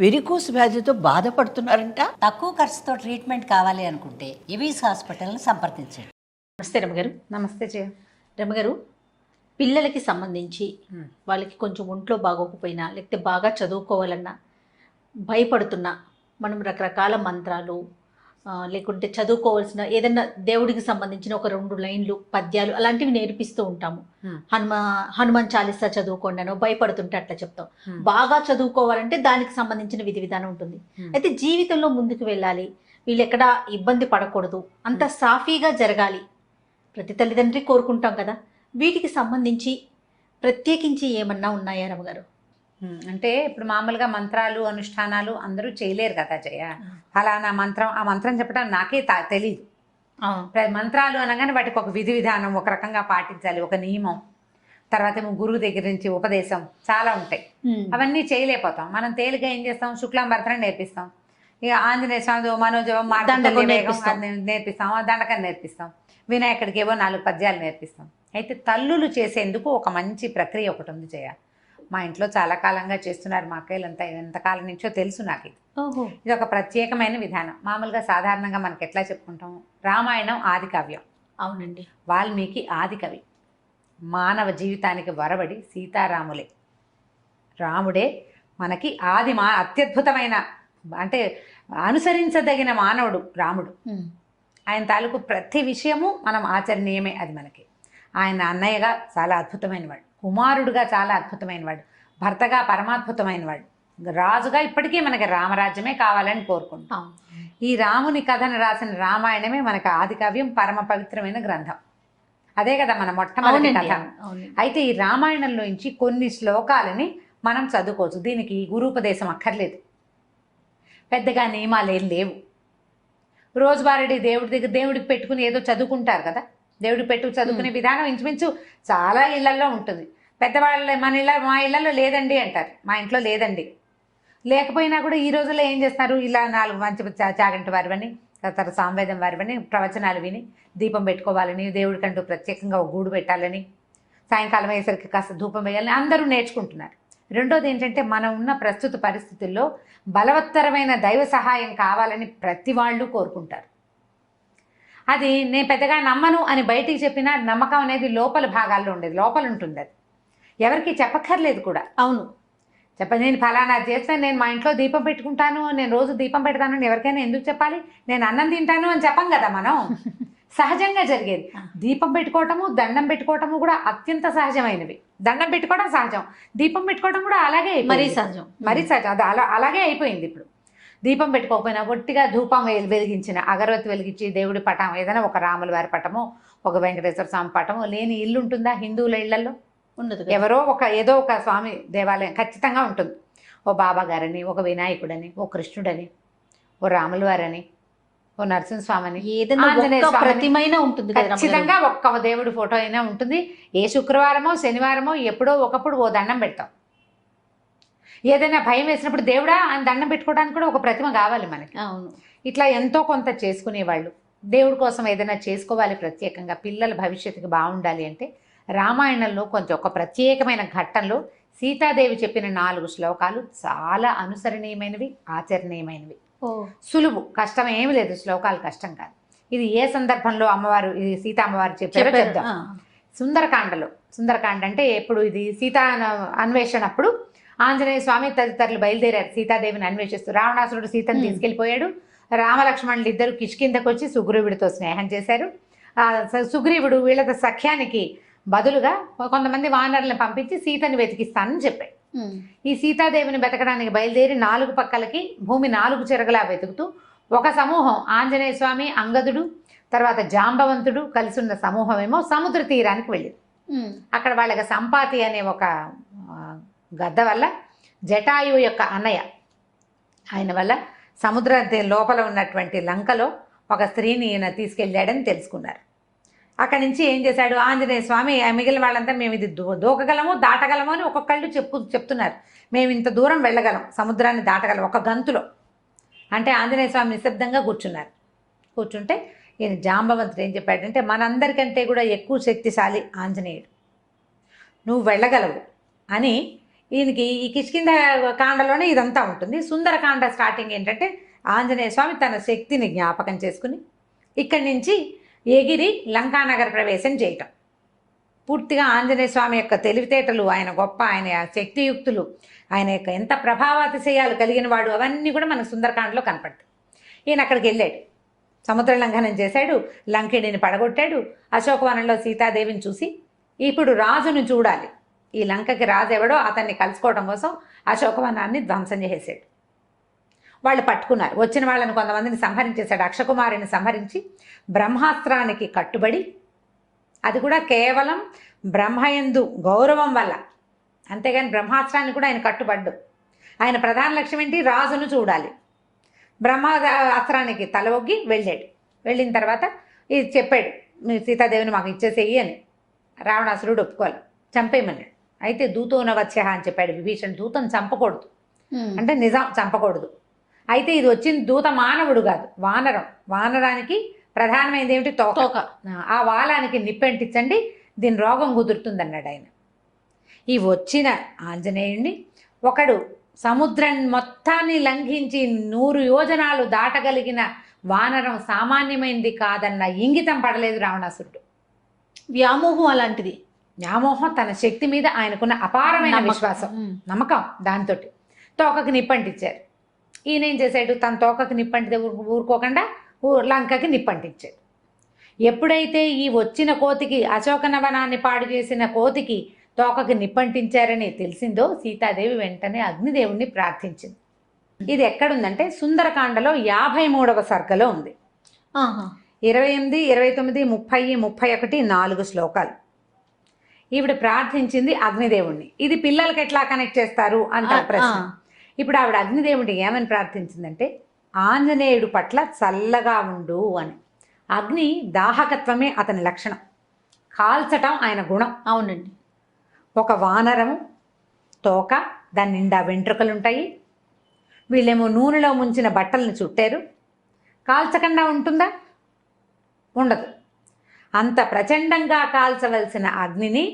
Varicose వ్యాధితో బాధపడుతున్నారంట. తక్కువ ఖర్చుతో ట్రీట్మెంట్ కావాలి అనుకుంటే ఎవిస్ హాస్పిటల్ని సంప్రదించండి. నమస్తే రమగారు. నమస్తే జయ. రమగారు, పిల్లలకి సంబంధించి వాళ్ళకి కొంచెం ఒంట్లో బాగోకపోయినా లేకపోతే బాగా చదువుకోవాలన్నా భయపడుతున్నా మనం రకరకాల మంత్రాలు లేకుంటే చదువుకోవాల్సిన ఏదైనా దేవుడికి సంబంధించిన ఒక 2 లైన్లు పద్యాలు అలాంటివి నేర్పిస్తూ ఉంటాము. హనుమాన్ చాలీసా చదువుకోండి అనో భయపడుతుంటే అట్లా చెప్తాం. బాగా చదువుకోవాలంటే దానికి సంబంధించిన విధి విధానం ఉంటుంది. అయితే జీవితంలో ముందుకు వెళ్ళాలి, వీళ్ళు ఎక్కడా ఇబ్బంది పడకూడదు, అంత సాఫీగా జరగాలి, ప్రతి తల్లిదండ్రి కోరుకుంటాం కదా. వీటికి సంబంధించి ప్రత్యేకించి ఏమన్నా ఉన్నాయా రమగారు? అంటే ఇప్పుడు మామూలుగా మంత్రాలు అనుష్ఠానాలు అందరూ చేయలేరు కదా జయ. ఫలానా మంత్రం, ఆ మంత్రం చెప్పడం నాకే తెలీదు. మంత్రాలు అనగానే వాటికి ఒక విధి విధానం ఒక రకంగా పాటించాలి, ఒక నియమం, తర్వాత ఏమో గురువు దగ్గర నుంచి ఉపదేశం చాలా ఉంటాయి. అవన్నీ చేయలేకపోతాం. మనం తేలిగా ఏం చేస్తాం, శుక్లాంబరతనం నేర్పిస్తాం, ఇక ఆంజనేయ స్వామి మనోజవం నేర్పిస్తాం, దండకం నేర్పిస్తాం, వినాయకుడికి ఏవో 4 పద్యాలు నేర్పిస్తాం. అయితే తల్లులు చేసేందుకు ఒక మంచి ప్రక్రియ ఒకటి ఉంది జయ. మా ఇంట్లో చాలా కాలంగా చేస్తున్నారు, మా అక్కయ్యలంతా ఎంతకాలం నుంచో తెలుసు నాకు. ఇది ఒక ప్రత్యేకమైన విధానం. మామూలుగా సాధారణంగా మనకి ఎట్లా చెప్పుకుంటాము, రామాయణం ఆది కావ్యం. అవునండి. వాల్మీకి ఆది కవి. మానవ జీవితానికి వరబడి సీతారాములే, రాముడే మనకి అత్యద్భుతమైన, అంటే అనుసరించదగిన మానవుడు రాముడు. ఆయన తాలూకు ప్రతి విషయము మనం ఆచరణీయమే. అది మనకి ఆయన అన్నయ్యగా చాలా అద్భుతమైన వాడు, కుమారుడుగా చాలా అద్భుతమైన వాడు, భర్తగా పరమాద్భుతమైన వాడు, రాజుగా ఇప్పటికీ మనకి రామరాజ్యమే కావాలని కోరుకుంటాం. ఈ రాముని కథను రాసిన రామాయణమే మనకి ఆది కావ్యం, పరమ పవిత్రమైన గ్రంథం. అదే కదా మన మొట్టమొదటి కథ. అయితే ఈ రామాయణంలోంచి కొన్ని శ్లోకాలని మనం చదువుకోవచ్చు. దీనికి గురూపదేశం అక్కర్లేదు, పెద్దగా నియమాలు ఏం లేవు. రోజువారీ దేవుడికి పెట్టుకుని ఏదో చదువుకుంటారు కదా, దేవుడికి చదువుకునే విధానం ఇంచుమించు చాలా ఇళ్లల్లో ఉంటుంది. పెద్దవాళ్ళ మా ఇళ్లలో లేదండి అంటారు, మా ఇంట్లో లేదండి. లేకపోయినా కూడా ఈ రోజుల్లో ఏం చేస్తున్నారు, ఇలా 4 మంచి చాగంటి వారివని, తర్వాత సామవేదం వారివని ప్రవచనాలు విని దీపం పెట్టుకోవాలని, దేవుడికంటూ ప్రత్యేకంగా ఒక గూడు పెట్టాలని, సాయంకాలం అయ్యేసరికి కాస్త ధూపం వేయాలని అందరూ నేర్చుకుంటున్నారు. రెండోది ఏంటంటే, మనం ఉన్న ప్రస్తుత పరిస్థితుల్లో బలవత్తరమైన దైవ సహాయం కావాలని ప్రతి వాళ్ళు కోరుకుంటారు. అది నేను పెద్దగా నమ్మను అని బయటికి చెప్పినా నమ్మకం అనేది లోపల భాగాల్లో ఉండేది, లోపల ఉంటుంది. అది ఎవరికి చెప్పక్కర్లేదు కూడా. అవును, నేను ఫలానా చేస్తాను, నేను మా ఇంట్లో దీపం పెట్టుకుంటాను, నేను రోజు దీపం పెడతాను అని ఎవరికైనా ఎందుకు చెప్పాలి? నేను అన్నం తింటాను అని చెప్పం కదా మనం. సహజంగా జరిగేది. దీపం పెట్టుకోవటము, దండం పెట్టుకోవటము కూడా అత్యంత సహజమైనవి. దండం పెట్టుకోవడం సహజం, దీపం పెట్టుకోవడం కూడా అలాగే, మరీ సహజం. అది అలాగే అయిపోయింది. ఇప్పుడు దీపం పెట్టుకోకపోయినా ఒట్టిగా ధూపం వెలిగించిన, అగరవత్తి వెలిగించి దేవుడి పటం, ఏదైనా ఒక రాముల వారి పటము, ఒక వెంకటేశ్వర స్వామి పటము లేని ఇల్లు ఉంటుందా? హిందువుల ఇళ్లలో ఉండదు. ఏదో ఒక స్వామి దేవాలయం ఖచ్చితంగా ఉంటుంది. ఓ బాబా గారని, ఒక వినాయకుడని, ఓ కృష్ణుడని, ఓ రాముల వారని, ఓ నరసింహస్వామిని, ప్రతిమైన ఉంటుంది. ఖచ్చితంగా ఒక్క దేవుడి ఫోటో అయినా ఉంటుంది. ఏ శుక్రవారమో శనివారమో ఎప్పుడో ఒకప్పుడు ఓ దండం పెడతాం. ఏదైనా భయం వేసినప్పుడు దేవుడా అని దండం పెట్టుకోవడానికి కూడా ఒక ప్రతిమ కావాలి మనకి. అవును. ఇట్లా ఎంతో కొంత చేసుకునేవాళ్ళు. దేవుడి కోసం ఏదైనా చేసుకోవాలి ప్రత్యేకంగా, పిల్లల భవిష్యత్తుకి బాగుండాలి అంటే రామాయణంలో కొంచెం ఒక ప్రత్యేకమైన ఘట్టంలో సీతాదేవి చెప్పిన 4 శ్లోకాలు చాలా అనుసరణీయమైనవి, ఆచరణీయమైనవి. సులువు, కష్టం ఏమి లేదు. శ్లోకాలు కష్టం కాదు. ఇది ఏ సందర్భంలో అమ్మవారు, ఇది సీతా అమ్మవారు చెప్పారో చెప్దాం. సుందరకాండ అంటే ఎప్పుడు, ఇది సీతా అన్వేషణ అప్పుడు ఆంజనేయ స్వామి తదితరులు బయలుదేరారు సీతాదేవిని అన్వేషిస్తూ. రావణాసురుడు సీతను తీసుకెళ్ళిపోయాడు. రామలక్ష్మణులు ఇద్దరు కిష్కిందకు వచ్చి సుగ్రీవుడితో స్నేహం చేశారు. సుగ్రీవుడు వీళ్ళ సఖ్యానికి బదులుగా కొంతమంది వానరులను పంపించి సీతను వెతికిస్తానని చెప్పాడు. ఈ సీతాదేవిని వెతకడానికి బయలుదేరి 4 పక్కలకి భూమి 4 చెరగలా వెతుకుతూ ఒక సమూహం, ఆంజనేయ స్వామి, అంగదుడు, తర్వాత జాంబవంతుడు కలిసి ఉన్న సమూహం ఏమో సముద్ర తీరానికి వెళ్ళింది. అక్కడ వాళ్ళకి సంపాతి అనే ఒక గద్ద వల్ల, జటాయువు యొక్క అన్నయ్య ఆయన వల్ల సముద్ర లోపల ఉన్నటువంటి లంకలో ఒక స్త్రీని ఈయన తీసుకెళ్ళాడని తెలుసుకున్నారు. అక్కడి నుంచి ఏం చేశాడు ఆంజనేయ స్వామి, మిగిలిన వాళ్ళంతా మేము ఇది దూకగలము, దాటగలము అని ఒక్కొక్కళ్ళు చెప్తున్నారు. మేము ఇంత దూరం వెళ్ళగలం, సముద్రాన్ని దాటగలం ఒక గంతులో అంటే. ఆంజనేయ స్వామి నిశ్శబ్దంగా కూర్చుంటే ఈయన జాంబవంతుడు ఏం చెప్పాడంటే, మనందరికంటే కూడా ఎక్కువ శక్తిశాలి ఆంజనేయుడు, నువ్వు వెళ్ళగలవు అని ఈయనకి ఈ కిష్కింధ కాండలోనే ఇదంతా ఉంటుంది. సుందరకాండ స్టార్టింగ్ ఏంటంటే ఆంజనేయ స్వామి తన శక్తిని జ్ఞాపకం చేసుకుని ఇక్కడి నుంచి ఎగిరి లంకానగర ప్రవేశం చేయటం. పూర్తిగా ఆంజనేయ స్వామి యొక్క తెలివితేటలు, ఆయన గొప్ప, ఆయన శక్తియుక్తులు, ఆయన యొక్క ఎంత ప్రభావాతిశయాలు కలిగిన వాడు, అవన్నీ కూడా మనకు సుందరకాండలో కనపడతాయి. ఈయన అక్కడికి వెళ్ళాడు, సముద్ర లంఘనం చేశాడు, లంకిడిని పడగొట్టాడు. అశోకవనంలో సీతాదేవిని చూసి ఇప్పుడు రాజును చూడాలి, ఈ లంకకి రాజు ఎవడో అతన్ని కలుసుకోవడం కోసం అశోకవనాన్ని ధ్వంసం చేసేసాడు. వాళ్ళు పట్టుకున్నారు. వచ్చిన వాళ్ళని కొంతమందిని సంహరించేశాడు. అక్షకుమారిని సంహరించి బ్రహ్మాస్త్రానికి కట్టుబడి, అది కూడా కేవలం బ్రహ్మయందు గౌరవం వల్ల, అంతేగాని బ్రహ్మాస్త్రాన్ని కూడా ఆయన కట్టుబడ్డు. ఆయన ప్రధాన లక్ష్యం ఏంటి? రాజును చూడాలి. బ్రహ్మాస్త్రానికి తల ఒగ్గి వెళ్ళాడు. వెళ్ళిన తర్వాత ఇది చెప్పాడు, మీరు సీతాదేవిని మాకు ఇచ్చేసేయి అని. రావణాసురుడు ఒప్పుకోవాలి, చంపేయమన్నాడు. అయితే దూతోనవత్స్య అని చెప్పాడు విభీషణ్. దూతను చంపకూడదు అంటే నిజం, చంపకూడదు. అయితే ఇది వచ్చిన దూత మానవుడు కాదు, వానరం. వానరానికి ప్రధానమైనది ఏమిటి? తోక. ఆ వాలానికి నిప్పెంటించండి, దీని రోగం కుదురుతుంది అన్నాడు ఆయన. ఈ వచ్చిన ఆంజనేయుణ్ణి ఒకడు సముద్రం మొత్తాన్ని లంఘించి 100 యోజనాలు దాటగలిగిన వానరం సామాన్యమైనది కాదన్న ఇంగితం పడలేదు రావణాసురుడు. వ్యామోహం అలాంటిది. వ్యామోహం, తన శక్తి మీద ఆయనకున్న అపారమైన విశ్వాసం, నమ్మకం, దాంతో తోకకి నిప్పంటించారు. ఈయన ఏం చేశాడు? తన తోకకి నిప్పంటితే ఊరుకోకుండా లంకకి నిప్పంటించాడు. ఎప్పుడైతే ఈ వచ్చిన కోతికి, అశోకనవనాన్ని పాడు చేసిన కోతికి తోకకి నిప్పంటించారని తెలిసిందో సీతాదేవి వెంటనే అగ్నిదేవుణ్ణి ప్రార్థించింది. ఇది ఎక్కడుందంటే సుందరకాండలో 53వ సర్గలో ఉంది. 28, 29, 30, 31 4 శ్లోకాలు. ఈవిడ ప్రార్థించింది అగ్నిదేవుణ్ణి. ఇది పిల్లలకి ఎట్లా కనెక్ట్ చేస్తారు అంటారు ప్రశ్న. ఇప్పుడు ఆవిడ అగ్నిదేవుడిని ఏమని ప్రార్థించిందంటే, ఆంజనేయుడు పట్ల చల్లగా ఉండు అని. అగ్ని దాహకత్వమే అతని లక్షణం, కాల్చటం ఆయన గుణం. అవునండి. ఒక వానరము తోక, దాని నిండా వెంట్రుకలు ఉంటాయి. వీళ్ళేమో నూనెలో ముంచిన బట్టలను చుట్టారు. కాల్చకుండా ఉంటుందా? ఉండదు. అంత ప్రచండంగా కాల్చవలసిన అగ్నిని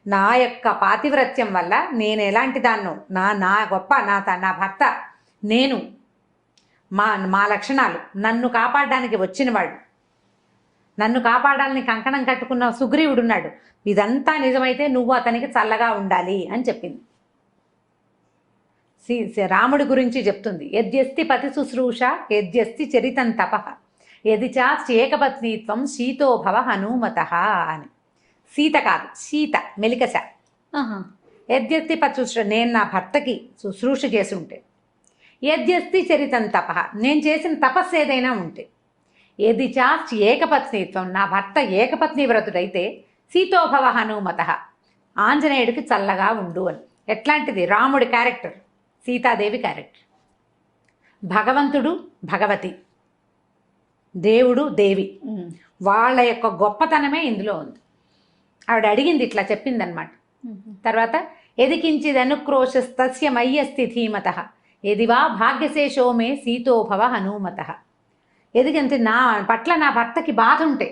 నా యొక్క పాతివ్రత్యం వల్ల నేను ఎలాంటి దాన్నో, నా గొప్ప, నా భర్త, నేను, మా లక్షణాలు, నన్ను కాపాడడానికి వచ్చినవాడు, నన్ను కాపాడాలని కంకణం కట్టుకున్న సుగ్రీవుడున్నాడు, ఇదంతా నిజమైతే నువ్వు అతనికి చల్లగా ఉండాలి అని చెప్పింది. రాముడి గురించి చెప్తుంది. యద్యస్తి పతి శుశ్రూష యద్యస్తి చరితం తపః యది చాస్యేకపత్నీత్వం శీతోభవ హనుమత అని. సీత కాదు, సీత, మెలికశ. యద్యస్తి పతి శుశ్రూష, నేను నా భర్తకి శుశ్రూష చేసి ఉంటే, యద్యస్తి చరితం తపః, నేను చేసిన తపస్సు ఏదైనా ఉంటే, యది చాస్తి ఏకపత్నీత్వం, నా భర్త ఏకపత్ని వ్రతుడైతే, సీతోభవ హనుమత, ఆంజనేయుడికి చల్లగా ఉండు అని. ఎట్లాంటిది? రాముడి క్యారెక్టర్, సీతాదేవి క్యారెక్టర్. భగవంతుడు, భగవతి, దేవుడు, దేవి, వాళ్ళ యొక్క గొప్పతనమే ఇందులో ఉంది. ఆవిడ అడిగింది, ఇట్లా చెప్పిందనమాట. తర్వాత ఎదికించిదనుక్రోశస్తస్య మయ్యస్తి ధీమత ఎదివా భాగ్యశేషో మే సీతోభవ హనుమత. ఎదిగంటే నా పట్ల నా భర్తకి బాధ ఉంటే,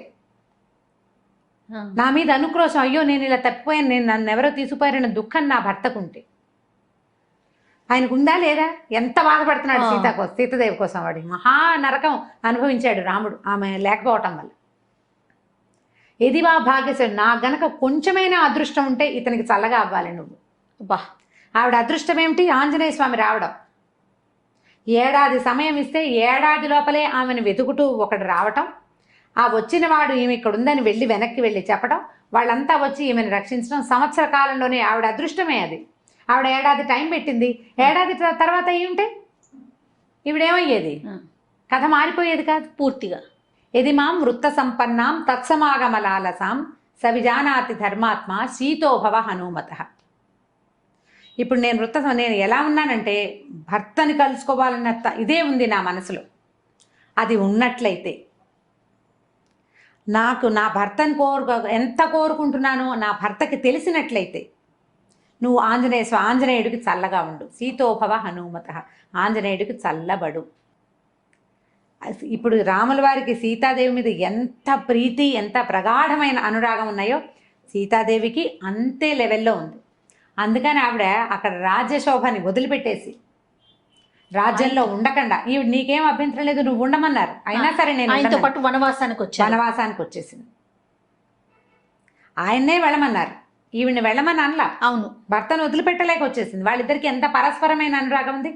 నా మీద అనుక్రోశం, అయ్యో నేను ఇలా తప్పిపోయాను, నేను నన్ను ఎవరో తీసుకుపోయారన్న దుఃఖం నా భర్తకుంటే, ఆయనకు ఉందా లేదా? ఎంత బాధపడుతున్నాడు సీతాదేవి కోసం. వాడి మహా నరకం అనుభవించాడు రాముడు ఆమె లేకపోవటం వల్ల. ఎదివా భాగ్యశేషం, నా గనక కొంచెమైనా అదృష్టం ఉంటే ఇతనికి చల్లగా అవ్వాలి నువ్వు. బా, ఆవిడ అదృష్టం ఏమిటి? ఆంజనేయ స్వామి రావడం. ఏడాది సమయం ఇస్తే ఏడాది లోపలే ఆమెను వెతుకుతూ ఒకడు రావటం, ఆ వచ్చిన వాడు ఈమె ఇక్కడ ఉందని వెళ్ళి వెనక్కి వెళ్ళి చెప్పడం, వాళ్ళంతా వచ్చి ఈమెను రక్షించడం, సంవత్సర కాలంలోనే ఆవిడ అదృష్టమే అది. ఆవిడ ఏడాది టైం పెట్టింది. ఏడాది తర్వాత ఏమిటే ఈవిడేమయ్యేది? కథ మారిపోయేది కాదు పూర్తిగా. ఎది మాం వృత్త సంపన్నాం తత్సమాగమలాలసాం సవిజానాతి ధర్మాత్మ శీతోభవ హనుమత. ఇప్పుడు నేను ఎలా ఉన్నానంటే, భర్తని కలుసుకోవాలన్న ఇదే ఉంది నా మనసులో. అది ఉన్నట్లయితే, నాకు నా భర్తని ఎంత కోరుకుంటున్నానో నా భర్తకి తెలిసినట్లయితే, నువ్వు ఆంజనేయుడికి చల్లగా ఉండు, సీతోభవ హనుమత, ఆంజనేయుడికి చల్లబడు. ఇప్పుడు రాముల వారికి సీతాదేవి మీద ఎంత ప్రీతి, ఎంత ప్రగాఢమైన అనురాగం ఉన్నాయో సీతాదేవికి అంతే లెవెల్లో ఉంది. అందుకని ఆవిడ అక్కడ రాజ్యశోభని వదిలిపెట్టేసి రాజ్యంలో ఉండకుండా ఈవిడ నీకేం అభ్యంతరం లేదు నువ్వు ఉండమన్నారు, అయినా సరే నేను ఆయనతో ఉండను. పాటు వనవాసానికి వచ్చాను. వనవాసానికి వచ్చేసింది. ఆయన్నే వెళ్ళమన్నారు, ఈవిడ్ని వెళ్ళమని అనలా. అవును, భర్తను వదిలిపెట్టలేక వచ్చేసింది. వాళ్ళిద్దరికి ఎంత పరస్పరమైన అనురాగం ఉంది.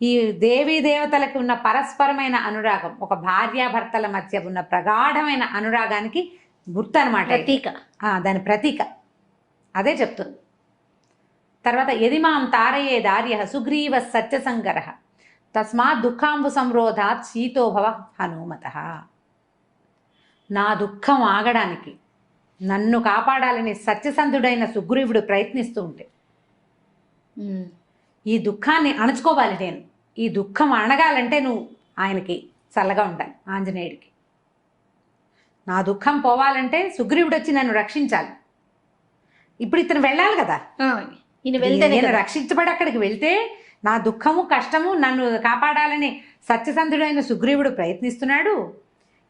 ఈ దేవీ దేవతలకు ఉన్న పరస్పరమైన అనురాగం ఒక భార్యాభర్తల మధ్య ఉన్న ప్రగాఢమైన అనురాగానికి గుర్తు అనమాట, ప్రతీక. దాని ప్రతీక అదే చెప్తుంది. తర్వాత యదిమాం తారయే దార్య సుగ్రీవ సత్యసంగర తస్మాత్ దుఃఖాంబు సంరోధాత్ శీతోభవ హనుమత. నా దుఃఖం ఆగడానికి నన్ను కాపాడాలని సత్యసంధుడైన సుగ్రీవుడు ప్రయత్నిస్తూ ఉంటే ఈ దుఃఖాన్ని అణచుకోవాలి నేను. ఈ దుఃఖం అణగాలంటే నువ్వు ఆయనకి చల్లగా ఉండాలి, ఆంజనేయుడికి. నా దుఃఖం పోవాలంటే సుగ్రీవుడు వచ్చి నన్ను రక్షించాలి. ఇప్పుడు ఇతను వెళ్ళాలి కదా, ఈయన వెళ్తే నేను రక్షించబడి అక్కడికి వెళ్తే నా దుఃఖము కష్టము నన్ను కాపాడాలని సత్యసంధుడైన సుగ్రీవుడు ప్రయత్నిస్తున్నాడు.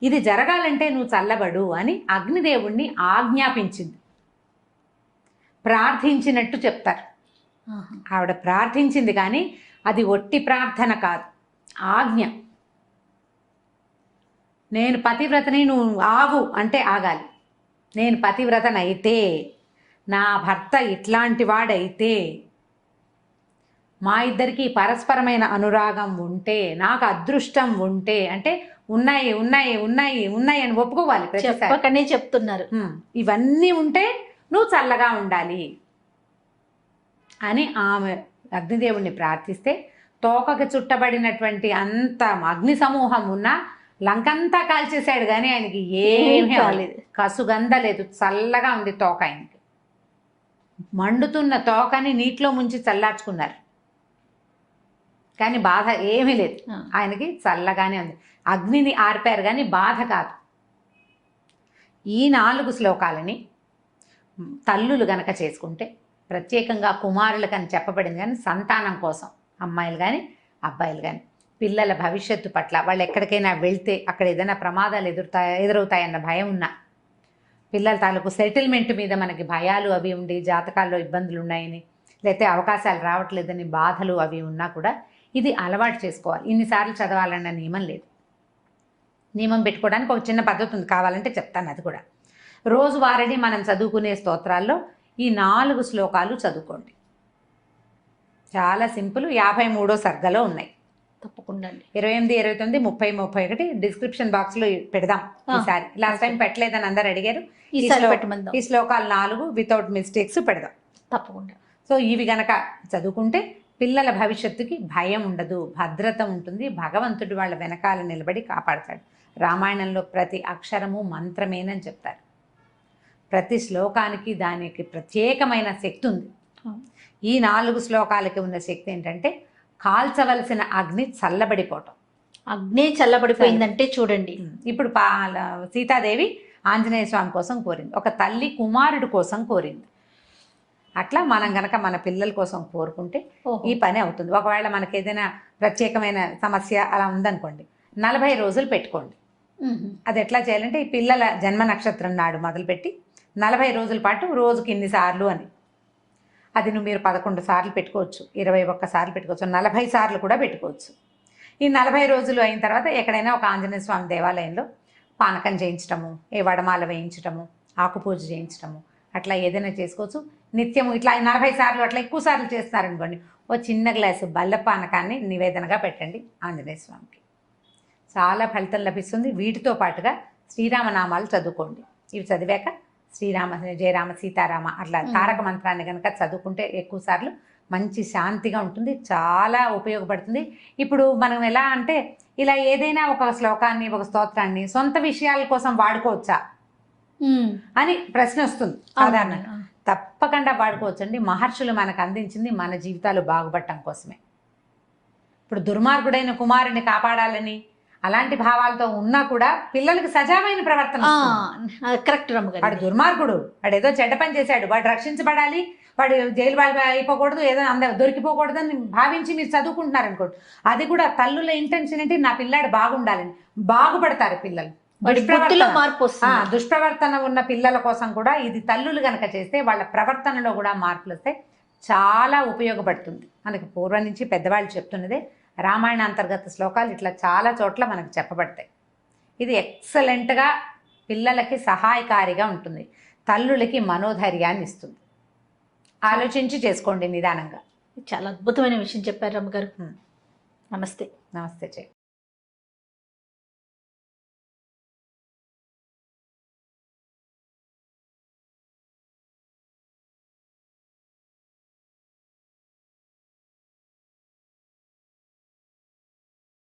ఇది జరగాలంటే నువ్వు చల్లబడు అని అగ్నిదేవుణ్ణి ఆజ్ఞాపించింది. ప్రార్థించినట్టు చెప్తారు. ఆవిడ ప్రార్థించింది కానీ అది ఒట్టి ప్రార్థన కాదు, ఆజ్ఞ. నేను పతివ్రతని, నువ్వు ఆగు అంటే ఆగాలి. నేను పతివ్రతనైతే, నా భర్త ఇట్లాంటి వాడైతే, మా ఇద్దరికి పరస్పరమైన అనురాగం ఉంటే, నాకు అదృష్టం ఉంటే, అంటే ఉన్నాయి ఉన్నాయి ఉన్నాయి ఉన్నాయి అని ఒప్పుకోవాలి. చెప్పకనే చెప్తున్నారు. ఇవన్నీ ఉంటే నువ్వు చల్లగా ఉండాలి అని ఆమె అగ్నిదేవుణ్ణి ప్రార్థిస్తే తోకకి చుట్టబడినటువంటి అంత అగ్ని సమూహం ఉన్నా లంకంతా కాల్చేశాడు కానీ ఆయనకి ఏమీ కాలేదు, కసుగంద లేదు, చల్లగా ఉంది తోక. ఆయనకి మండుతున్న తోకని నీటిలో ముంచి చల్లార్చుకున్నారు కానీ బాధ ఏమీ లేదు, ఆయనకి చల్లగానే ఉంది. అగ్నిని ఆర్పారు కానీ బాధ కాదు. ఈ 4 శ్లోకాలని తల్లులు గనక చేసుకుంటే, ప్రత్యేకంగా కుమారులకని చెప్పబడింది కానీ సంతానం కోసం, అమ్మాయిలు కానీ అబ్బాయిలు కానీ, పిల్లల భవిష్యత్తు పట్ల వాళ్ళు ఎక్కడికైనా వెళ్తే అక్కడ ఏదైనా ప్రమాదాలు ఎదురవుతాయన్న భయం ఉన్నా, పిల్లల తాలూకు సెటిల్మెంట్ మీద మనకి భయాలు అవి ఉండి జాతకాల్లో ఇబ్బందులు ఉన్నాయని, లేకపోతే అవకాశాలు రావట్లేదని బాధలు అవి ఉన్నా కూడా ఇది అలవాటు చేసుకోవాలి. ఇన్నిసార్లు చదవాలన్న నియమం లేదు. నియమం పెట్టుకోవడానికి ఒక చిన్న పద్ధతి ఉంది, కావాలంటే చెప్తాను అది కూడా. రోజువారీ మనం చదువుకునే స్తోత్రాల్లో ఈ 4 శ్లోకాలు చదువుకోండి. చాలా సింపుల్. 53వ సర్గలో ఉన్నాయి. తప్పకుండా 28, 29, 30, 31 డిస్క్రిప్షన్ బాక్స్లో పెడదాం ఈసారి. లాస్ట్ టైం పెట్టలేదని అందరు అడిగారు. ఈ శ్లోకాలు 4 వితౌట్ మిస్టేక్స్ పెడదాం తప్పకుండా. సో ఇవి గనక చదువుకుంటే పిల్లల భవిష్యత్తుకి భయం ఉండదు, భద్రత ఉంటుంది. భగవంతుడు వాళ్ళ వెనకాల నిలబడి కాపాడతాడు. రామాయణంలో ప్రతి అక్షరము మంత్రమేనని చెప్తారు. ప్రతి శ్లోకానికి దానికి ప్రత్యేకమైన శక్తి ఉంది. ఈ 4 శ్లోకాలకి ఉన్న శక్తి ఏంటంటే కాల్చవలసిన అగ్ని చల్లబడిపోవటం. అగ్ని చల్లబడిపోయిందంటే చూడండి, ఇప్పుడు సీతాదేవి ఆంజనేయ స్వామి కోసం కోరింది, ఒక తల్లి కుమారుడు కోసం కోరింది. అట్లా మనం గనక మన పిల్లల కోసం కోరుకుంటే ఈ పని అవుతుంది. ఒకవేళ మనకి ఏదైనా ప్రత్యేకమైన సమస్య అలా ఉందనుకోండి, 40 రోజులు పెట్టుకోండి. అది ఎట్లా చేయాలంటే ఈ పిల్లల జన్మ నక్షత్రం నాడు మొదలుపెట్టి 40 రోజుల పాటు రోజుకి ఇన్నిసార్లు అని, అది మీరు 11 సార్లు పెట్టుకోవచ్చు, 21 సార్లు పెట్టుకోవచ్చు, 40 సార్లు కూడా పెట్టుకోవచ్చు. ఈ 40 రోజులు అయిన తర్వాత ఎక్కడైనా ఒక ఆంజనేయ స్వామి దేవాలయంలో పానకం చేయించటము, ఏ వడమాల వేయించటము, ఆకుపూజ చేయించటము, అట్లా ఏదైనా చేసుకోవచ్చు. నిత్యము ఇట్లా 40 సార్లు అట్లా ఎక్కువ సార్లు చేస్తున్నారనుకోండి, ఓ చిన్న గ్లాసు బల్ల పానకాన్ని నివేదనగా పెట్టండి ఆంజనేయ స్వామికి. చాలా ఫలితం లభిస్తుంది. వీటితో పాటుగా శ్రీరామనామాలు చదువుకోండి. ఇవి చదివాక శ్రీరామ జయరామ సీతారామ అట్లా తారక మంత్రాన్ని కనుక చదువుకుంటే ఎక్కువ సార్లు మంచి శాంతిగా ఉంటుంది, చాలా ఉపయోగపడుతుంది. ఇప్పుడు మనం ఎలా అంటే ఇలా ఏదైనా ఒక శ్లోకాన్ని ఒక స్తోత్రాన్ని సొంత విషయాల కోసం వాడుకోవచ్చా అని ప్రశ్న వస్తుంది సాధారణంగా. తప్పకుండా వాడుకోవచ్చండి. మహర్షులు మనకు అందించింది మన జీవితాలు బాగుపడటం కోసమే. ఇప్పుడు దుర్మార్గుడైన కుమారుని కాపాడాలని అలాంటి భావాలతో ఉన్నా కూడా పిల్లలకి సజావైన ప్రవర్తన. కరెక్ట్ రమ్మగారు. వాడు దుర్మార్గుడు, వాడు ఏదో చెడ్డ పని చేశాడు, వాడు రక్షించబడాలి, వాడు జైలు అయిపోకూడదు, ఏదో దొరికిపోకూడదు అని భావించి మీరు చదువుకుంటున్నారు అనుకోండి, అది కూడా తల్లుల ఇంటెన్షన్ ఏంటి, నా పిల్లాడు బాగుండాలని. బాగుపడతారు పిల్లలు. దుష్ప్రవర్తన ఉన్న పిల్లల కోసం కూడా ఇది తల్లులు గనక చేస్తే వాళ్ళ ప్రవర్తనలో కూడా మార్పులు వస్తాయి. చాలా ఉపయోగపడుతుంది. మనకి పూర్వం నుంచి పెద్దవాళ్ళు చెప్తున్నదే, రామాయణ అంతర్గత శ్లోకాలు ఇట్లా చాలా చోట్ల మనకు చెప్పబడతాయి. ఇది ఎక్సలెంట్గా పిల్లలకి సహాయకారిగా ఉంటుంది, తల్లులకి మనోధైర్యాన్ని ఇస్తుంది. ఆలోచించి చేసుకోండి నిదానంగా. చాలా అద్భుతమైన విషయం చెప్పారు రమ్మగారు. నమస్తే. నమస్తే చెయ్యి.